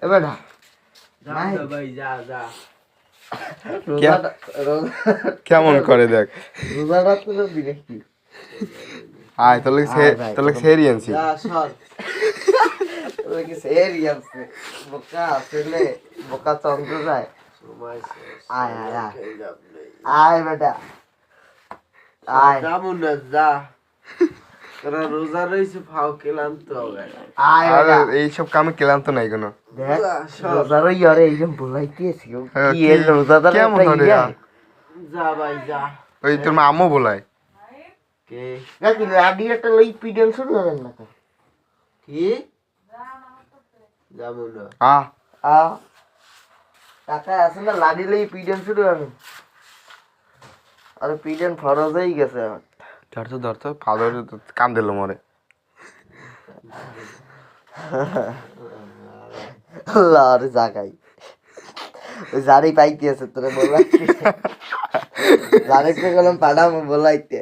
এবার না ভাই যা যা কেমন করে দেখ রোজাটা তো দিলে কি আয় তোলে সেরি আনছি যা সর ওই কি সেরি আছে বোকা ছেলে বোকা চন্দ্র যায় সময় শেষ আয় আয় আয় খেয়ে যাব নেই আয় বেটা আয় যাবো না যা তোরা রোজা রয়েছে ফাও খেলাম তো হবে আয় আর বেটা এইসব কামে কেলাম তো নাই কোনো দেখ যা, সর। রোজারও ইয়ারে এইজন বলাইতেছি হ্যাঁ, কি কি- এর রোজাদার কেমন একটা ধরে ইয়া আর? যা ভাই যা ওই তোর মা আম্মু বলায় কে নাকি রাডিওটা লই পিডন শুরু করেন না তো কি যাবো না আ টাকা আছে না লাডি লই পিডন শুরু করেন আরে পিডন ফরজ হয়ে গেছে আমার ধরতো ভালো কান দিল মরে আল্লাহ আরে জাগাই ওই জারি পাইতে আছে তোরে বলাইতে জারি কে গেলাম পাড়াম বলাইতে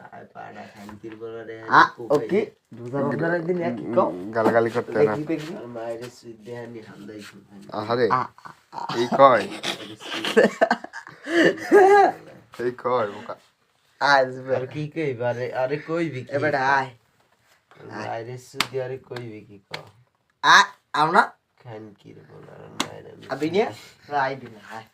আর পাড়া খানকির বলা রে ওকে দুজার ওদের একদিন এক কও গালাগালি করতে না দেখি দেখি আর মায়ের সুই দেহানি হান্দাই খুব আহারে এই কয় বোকা আসবে আর কি কইবা রে আরে কইবি কি এবারে আয় মায়ের সুই আরে কইবি কি ক আমরা খানকির বলা মায়ের আবিনিয়া আই দিনা আয়